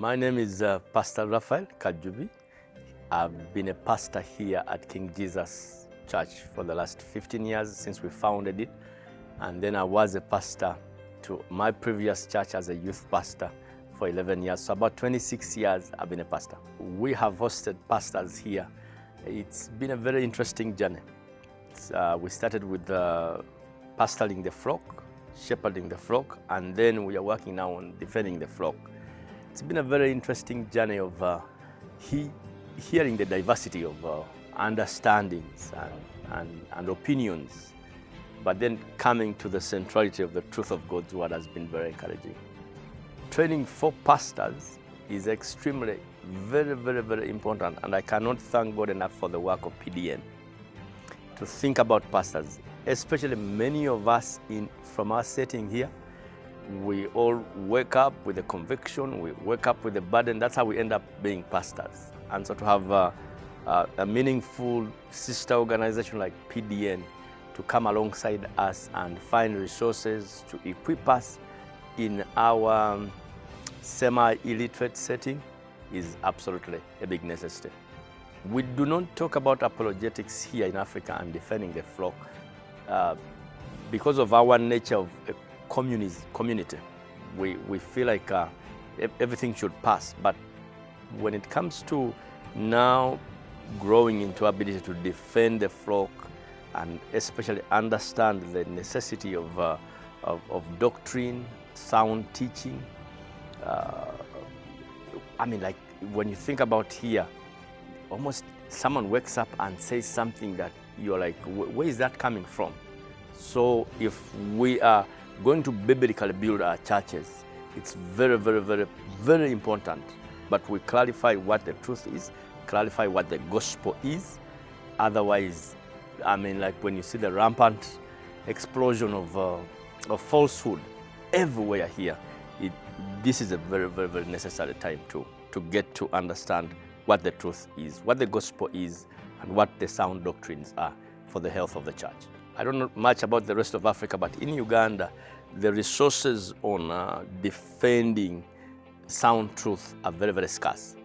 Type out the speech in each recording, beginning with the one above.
My name is Pastor Raphael Kajubi. I've been a pastor here at King Jesus Church for the last 15 years since we founded it. And then I was a pastor to my previous church as a youth pastor for 11 years. So about 26 years I've been a pastor. We have hosted pastors here. It's been a very interesting journey. We started with pastoring the flock, shepherding the flock, and then we are working now on defending the flock. It's been a very interesting journey of hearing the diversity of understandings and opinions, but then coming to the centrality of the truth of God's word has been very encouraging. Training for pastors is extremely, very important, and I cannot thank God enough for the work of PDN to think about pastors, especially many of us from our setting here. We all wake up with a conviction, we wake up with a burden. That's how we end up being pastors. And so to have a meaningful sister organization like PDN to come alongside us and find resources to equip us in our semi-illiterate setting is absolutely a big necessity. We do not talk about apologetics here in Africa and defending the flock because of our nature of a community. We feel like everything should pass, but when it comes to now growing into ability to defend the flock and especially understand the necessity of doctrine, sound teaching, I mean, like when you think about here, almost someone wakes up and says something that you're like, where is that coming from? So if we are going to biblically build our churches, it's very important. But we clarify what the truth is, clarify what the gospel is. Otherwise, I mean, like when you see the rampant explosion of falsehood everywhere here, this is a very necessary time to get to understand what the truth is, what the gospel is, and what the sound doctrines are for the health of the church. I don't know much about the rest of Africa, but in Uganda, the resources on defending sound truth are very scarce.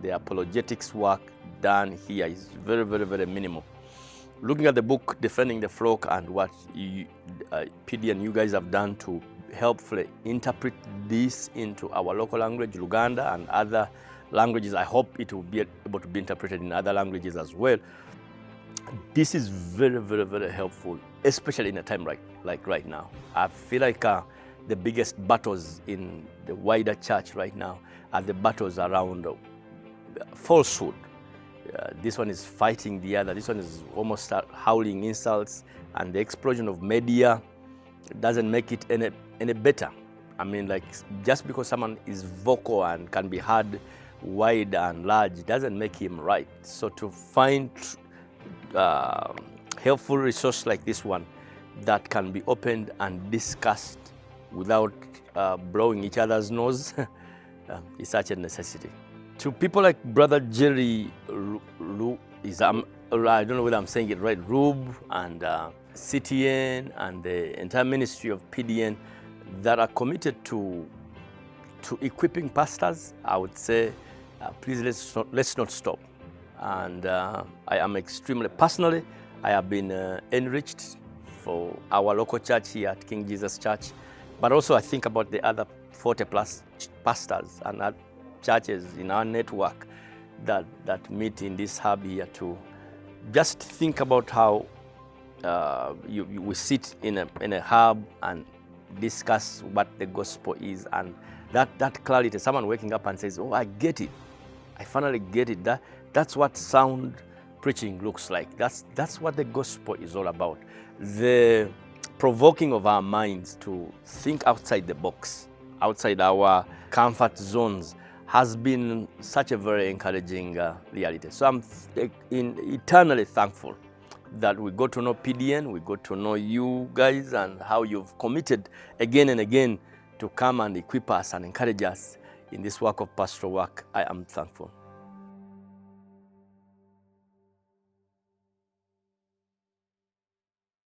The apologetics work done here is very minimal. Looking at the book Defending the Flock and what PD and you guys have done to helpfully interpret this into our local language, Luganda, and other languages, I hope it will be able to be interpreted in other languages as well. This is very helpful, especially in a time like right now. I feel like the biggest battles in the wider church right now are the battles around falsehood. This one is fighting the other. This one is almost howling insults, and the explosion of media doesn't make it any better. I mean, like, just because someone is vocal and can be heard wide and large doesn't make him right. So to find helpful resource like this one that can be opened and discussed without blowing each other's nose is such a necessity. To people like Brother Jerry, I don't know whether I'm saying it right, Rube and CTN and the entire ministry of PDN that are committed to equipping pastors, I would say, please let's not stop. And I am extremely, personally, I have been enriched for our local church here at King Jesus Church, but also I think about the other 40 plus pastors and churches in our network that meet in this hub here to just think about how we sit in a hub and discuss what the gospel is, and that clarity, someone waking up and says, oh, I get it. I finally get it. That's what sound preaching looks like. That's what the gospel is all about. The provoking of our minds to think outside the box, outside our comfort zones, has been such a very encouraging reality. So I'm eternally thankful that we got to know PDN, we got to know you guys and how you've committed again and again to come and equip us and encourage us in this work of pastoral work. I am thankful.